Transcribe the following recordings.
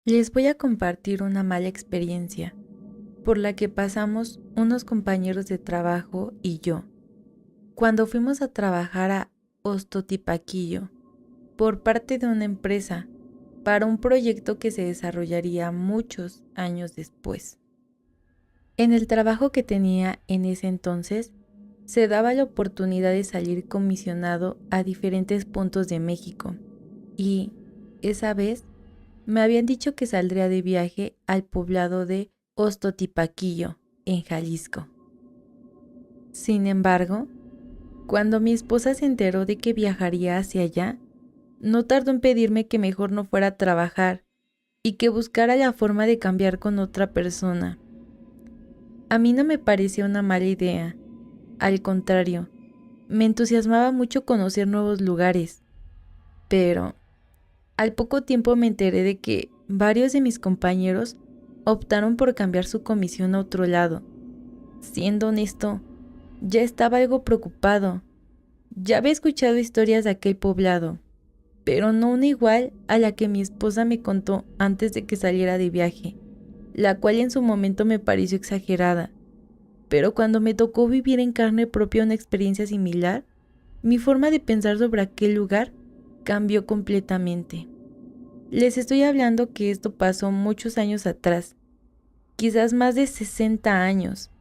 Les voy a compartir una mala experiencia por la que pasamos unos compañeros de trabajo y yo cuando fuimos a trabajar a Ostotipaquillo por parte de una empresa para un proyecto que se desarrollaría muchos años después. En el trabajo que tenía en ese entonces, se daba la oportunidad de salir comisionado a diferentes puntos de México y, esa vez, me habían dicho que saldría de viaje al poblado de Ostotipaquillo, en Jalisco. Sin embargo, cuando mi esposa se enteró de que viajaría hacia allá, no tardó en pedirme que mejor no fuera a trabajar y que buscara la forma de cambiar con otra persona. A mí no me parecía una mala idea, al contrario, me entusiasmaba mucho conocer nuevos lugares, pero al poco tiempo me enteré de que varios de mis compañeros optaron por cambiar su comisión a otro lado. Siendo honesto, ya estaba algo preocupado. Ya había escuchado historias de aquel poblado, pero no una igual a la que mi esposa me contó antes de que saliera de viaje, la cual en su momento me pareció exagerada. Pero cuando me tocó vivir en carne propia una experiencia similar, mi forma de pensar sobre aquel lugar cambió completamente. Les estoy hablando que esto pasó muchos años atrás, quizás más de 60 años.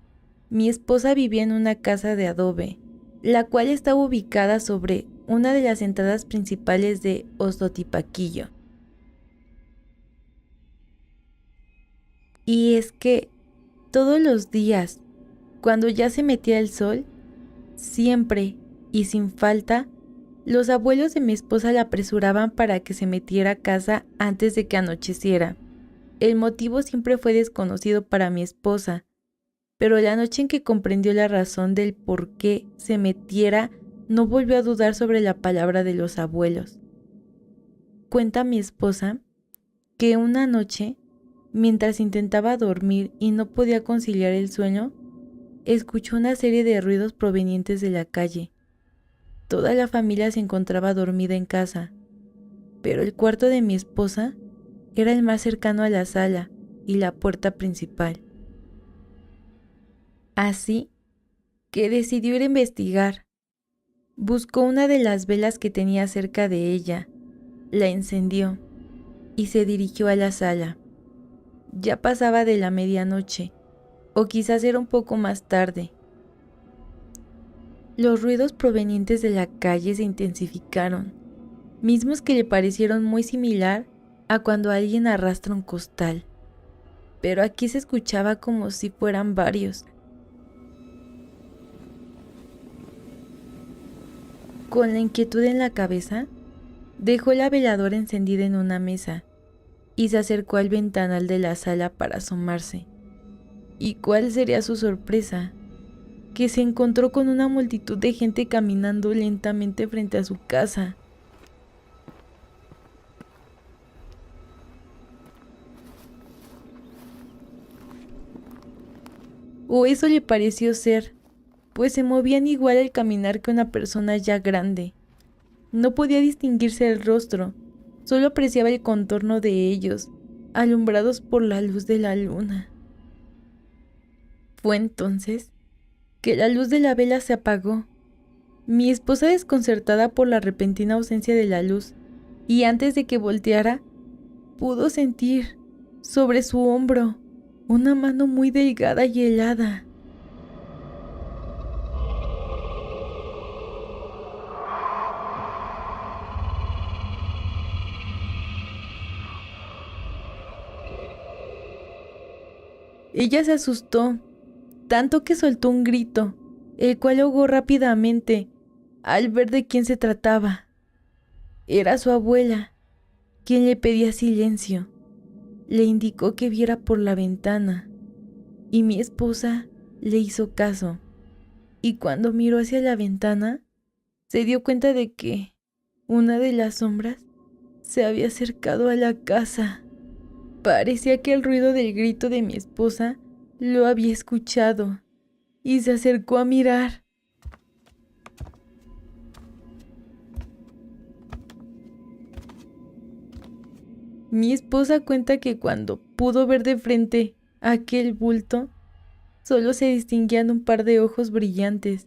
Mi esposa vivía en una casa de adobe, la cual estaba ubicada sobre una de las entradas principales de Ostotipaquillo. Y es que todos los días, cuando ya se metía el sol, siempre y sin falta, los abuelos de mi esposa la apresuraban para que se metiera a casa antes de que anocheciera. El motivo siempre fue desconocido para mi esposa, pero la noche en que comprendió la razón del por qué se metiera, no volvió a dudar sobre la palabra de los abuelos. Cuenta mi esposa que una noche, mientras intentaba dormir y no podía conciliar el sueño, escuchó una serie de ruidos provenientes de la calle. Toda la familia se encontraba dormida en casa, pero el cuarto de mi esposa era el más cercano a la sala y la puerta principal. Así que decidió ir a investigar. Buscó una de las velas que tenía cerca de ella, la encendió y se dirigió a la sala. Ya pasaba de la medianoche, o quizás era un poco más tarde. Los ruidos provenientes de la calle se intensificaron, mismos que le parecieron muy similar a cuando alguien arrastra un costal, pero aquí se escuchaba como si fueran varios. Con la inquietud en la cabeza, dejó la veladora encendida en una mesa y se acercó al ventanal de la sala para asomarse. ¿Y cuál sería su sorpresa? Que se encontró con una multitud de gente caminando lentamente frente a su casa. O eso le pareció ser, pues se movían igual al caminar que una persona ya grande. No podía distinguirse el rostro, solo apreciaba el contorno de ellos, alumbrados por la luz de la luna. Fue entonces que la luz de la vela se apagó. Mi esposa, desconcertada por la repentina ausencia de la luz, y antes de que volteara, pudo sentir sobre su hombro una mano muy delgada y helada. Ella se asustó, tanto que soltó un grito, el cual ahogó rápidamente al ver de quién se trataba. Era su abuela, quien le pedía silencio. Le indicó que viera por la ventana, y mi esposa le hizo caso. Y cuando miró hacia la ventana, se dio cuenta de que una de las sombras se había acercado a la casa. Parecía que el ruido del grito de mi esposa lo había escuchado y se acercó a mirar. Mi esposa cuenta que cuando pudo ver de frente aquel bulto, solo se distinguían un par de ojos brillantes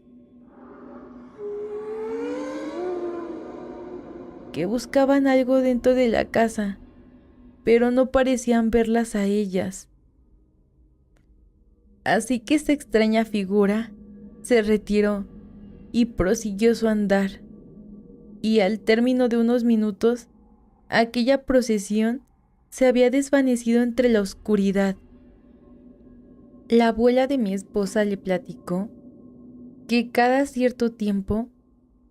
que buscaban algo dentro de la casa, pero no parecían verlas a ellas. Así que esta extraña figura se retiró y prosiguió su andar, y al término de unos minutos, aquella procesión se había desvanecido entre la oscuridad. La abuela de mi esposa le platicó que cada cierto tiempo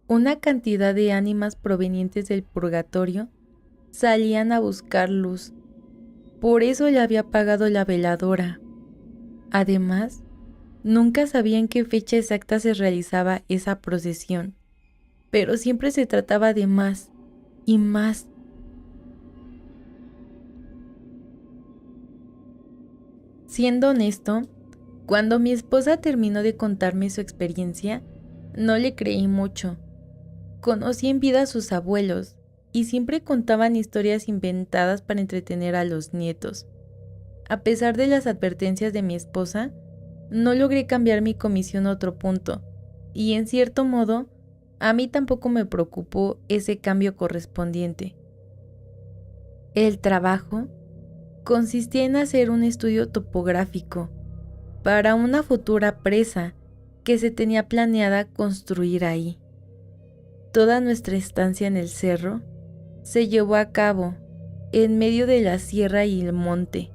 una cantidad de ánimas provenientes del purgatorio salían a buscar luz. Por eso le había apagado la veladora. Además, nunca sabía en qué fecha exacta se realizaba esa procesión, pero siempre se trataba de más y más. Siendo honesto, cuando mi esposa terminó de contarme su experiencia, no le creí mucho. Conocí en vida a sus abuelos y siempre contaban historias inventadas para entretener a los nietos. A pesar de las advertencias de mi esposa, no logré cambiar mi comisión a otro punto, y en cierto modo, a mí tampoco me preocupó ese cambio correspondiente. El trabajo consistía en hacer un estudio topográfico para una futura presa que se tenía planeada construir ahí. Toda nuestra estancia en el cerro se llevó a cabo en medio de la sierra y el monte.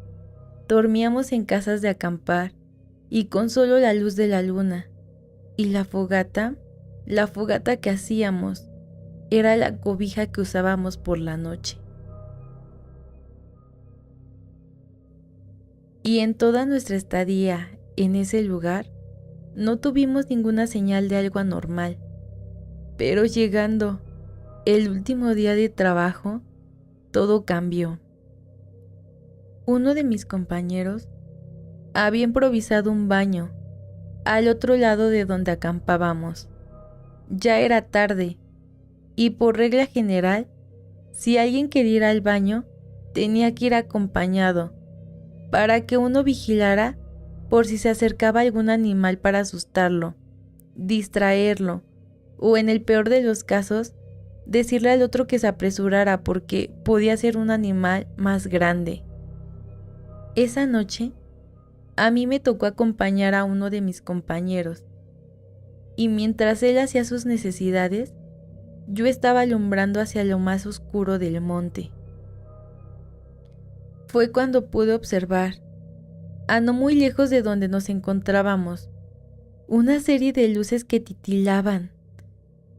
Dormíamos en casas de acampar y con solo la luz de la luna, y la fogata que hacíamos era la cobija que usábamos por la noche. Y en toda nuestra estadía en ese lugar no tuvimos ninguna señal de algo anormal, pero llegando el último día de trabajo, todo cambió. Uno de mis compañeros había improvisado un baño al otro lado de donde acampábamos. Ya era tarde y por regla general, si alguien quería ir al baño, tenía que ir acompañado para que uno vigilara por si se acercaba algún animal para asustarlo, distraerlo o en el peor de los casos, decirle al otro que se apresurara porque podía ser un animal más grande. Esa noche, a mí me tocó acompañar a uno de mis compañeros, y mientras él hacía sus necesidades, yo estaba alumbrando hacia lo más oscuro del monte. Fue cuando pude observar, a no muy lejos de donde nos encontrábamos, una serie de luces que titilaban.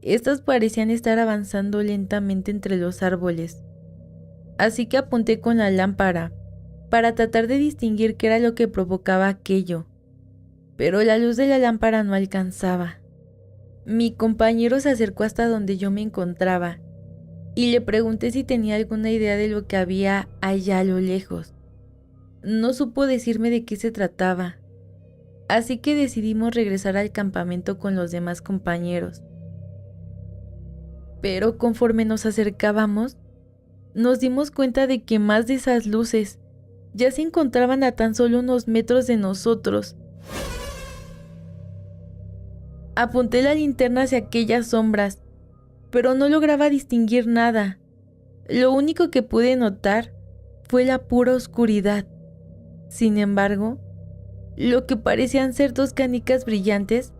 Estas parecían estar avanzando lentamente entre los árboles, así que apunté con la lámpara para tratar de distinguir qué era lo que provocaba aquello, pero la luz de la lámpara no alcanzaba. Mi compañero se acercó hasta donde yo me encontraba y le pregunté si tenía alguna idea de lo que había allá a lo lejos. No supo decirme de qué se trataba, así que decidimos regresar al campamento con los demás compañeros. Pero conforme nos acercábamos, nos dimos cuenta de que más de esas luces ya se encontraban a tan solo unos metros de nosotros. Apunté la linterna hacia aquellas sombras, pero no lograba distinguir nada. Lo único que pude notar fue la pura oscuridad. Sin embargo, lo que parecían ser dos canicas brillantes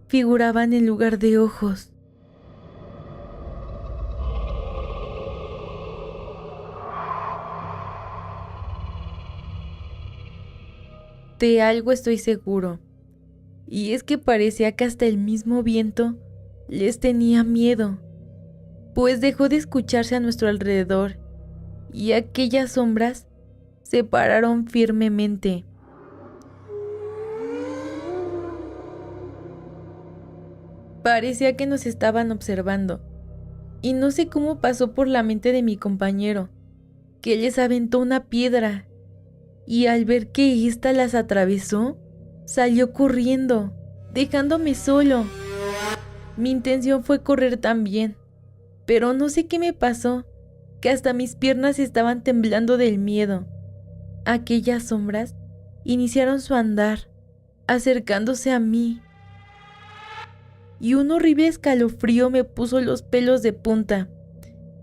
figuraban en lugar de ojos. De algo estoy seguro, y es que parecía que hasta el mismo viento les tenía miedo, pues dejó de escucharse a nuestro alrededor y aquellas sombras se pararon firmemente. Parecía que nos estaban observando, y no sé cómo pasó por la mente de mi compañero, que les aventó una piedra, y al ver que ésta las atravesó, salió corriendo, dejándome solo. Mi intención fue correr también, pero no sé qué me pasó, que hasta mis piernas estaban temblando del miedo. Aquellas sombras iniciaron su andar, acercándose a mí, y un horrible escalofrío me puso los pelos de punta.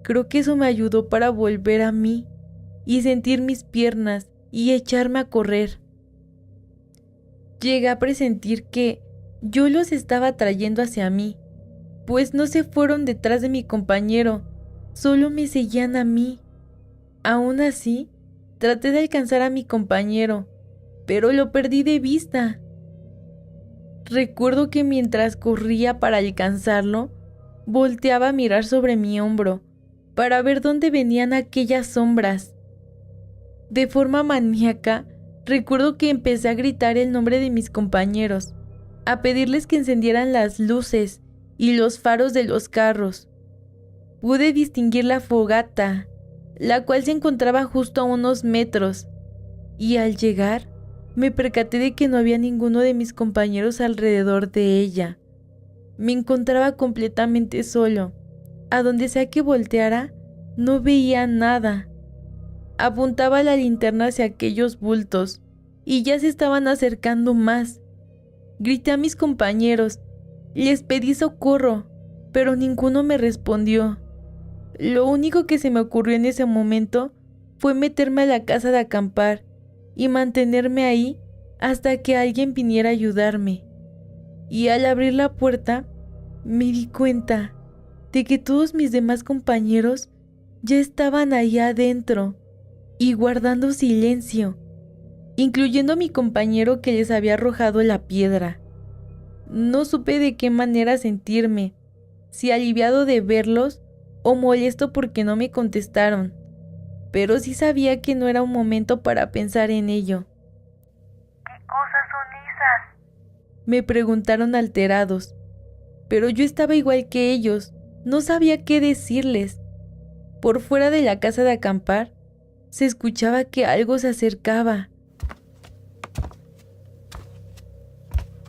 Creo que eso me ayudó para volver a mí y sentir mis piernas y echarme a correr. Llegué a presentir que yo los estaba trayendo hacia mí, pues no se fueron detrás de mi compañero, solo me seguían a mí. Aún así, traté de alcanzar a mi compañero, pero lo perdí de vista. Recuerdo que mientras corría para alcanzarlo, volteaba a mirar sobre mi hombro para ver dónde venían aquellas sombras. De forma maníaca, recuerdo que empecé a gritar el nombre de mis compañeros, a pedirles que encendieran las luces y los faros de los carros. Pude distinguir la fogata, la cual se encontraba justo a unos metros, y al llegar, me percaté de que no había ninguno de mis compañeros alrededor de ella. Me encontraba completamente solo. A donde sea que volteara, no veía nada. Apuntaba la linterna hacia aquellos bultos, y ya se estaban acercando más. Grité a mis compañeros, les pedí socorro, pero ninguno me respondió. Lo único que se me ocurrió en ese momento fue meterme a la casa de acampar y mantenerme ahí hasta que alguien viniera a ayudarme. Y al abrir la puerta, me di cuenta de que todos mis demás compañeros ya estaban ahí adentro y guardando silencio, incluyendo a mi compañero que les había arrojado la piedra. No supe de qué manera sentirme, si aliviado de verlos o molesto porque no me contestaron, pero sí sabía que no era un momento para pensar en ello. ¿Qué cosas son esas? Me preguntaron alterados, pero yo estaba igual que ellos, no sabía qué decirles. Por fuera de la casa de acampar, se escuchaba que algo se acercaba.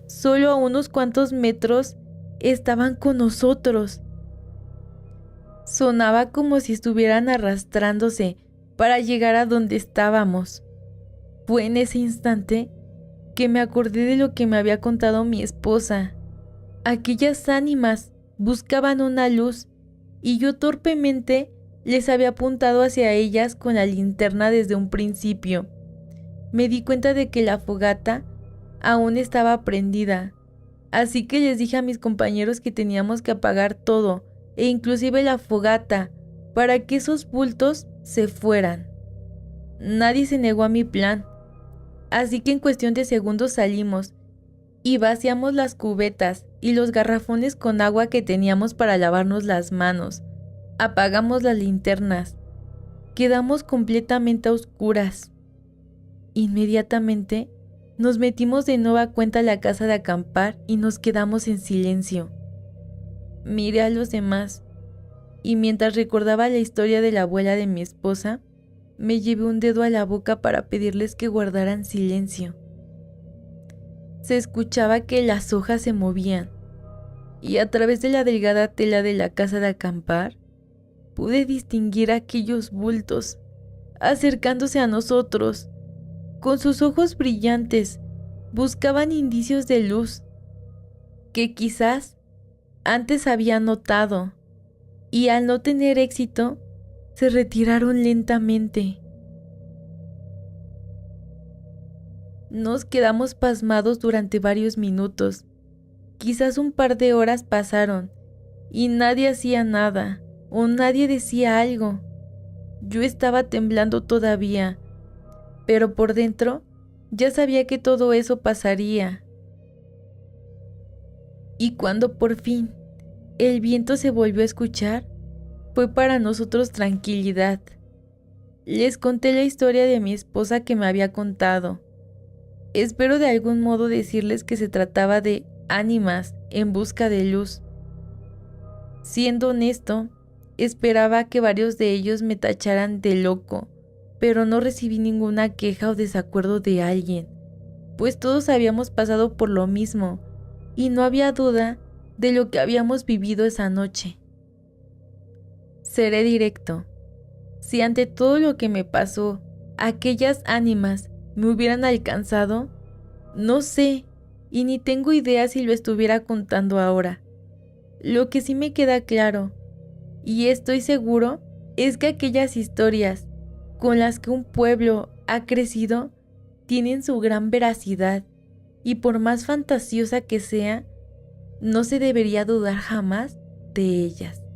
Solo a unos cuantos metros estaban con nosotros. Sonaba como si estuvieran arrastrándose para llegar a donde estábamos. Fue en ese instante que me acordé de lo que me había contado mi esposa. Aquellas ánimas buscaban una luz y yo torpemente les había apuntado hacia ellas con la linterna desde un principio. Me di cuenta de que la fogata aún estaba prendida, así que les dije a mis compañeros que teníamos que apagar todo, e inclusive la fogata, para que esos bultos se fueran. Nadie se negó a mi plan, así que en cuestión de segundos salimos y vaciamos las cubetas y los garrafones con agua que teníamos para lavarnos las manos. Apagamos las linternas. Quedamos completamente a oscuras. Inmediatamente nos metimos de nueva cuenta a la casa de acampar y nos quedamos en silencio. Miré a los demás y mientras recordaba la historia de la abuela de mi esposa, me llevé un dedo a la boca para pedirles que guardaran silencio. Se escuchaba que las hojas se movían y a través de la delgada tela de la casa de acampar pude distinguir aquellos bultos acercándose a nosotros. Con sus ojos brillantes buscaban indicios de luz que quizás antes había notado, y al no tener éxito, se retiraron lentamente. Nos quedamos pasmados durante varios minutos. Quizás un par de horas pasaron y nadie hacía nada o nadie decía algo. Yo estaba temblando todavía, pero por dentro ya sabía que todo eso pasaría. Y cuando por fin el viento se volvió a escuchar, fue para nosotros tranquilidad. Les conté la historia de mi esposa que me había contado. Espero de algún modo decirles que se trataba de ánimas en busca de luz. Siendo honesto, esperaba que varios de ellos me tacharan de loco, pero no recibí ninguna queja o desacuerdo de alguien, pues todos habíamos pasado por lo mismo y no había duda de lo que habíamos vivido esa noche. Seré directo. si ante todo lo que me pasó, aquellas ánimas me hubieran alcanzado, no sé, y ni tengo idea si lo estuviera contando ahora. Lo que sí me queda claro, y estoy seguro, es que aquellas historias con las que un pueblo ha crecido tienen su gran veracidad, y por más fantasiosa que sea, no se debería dudar jamás de ellas.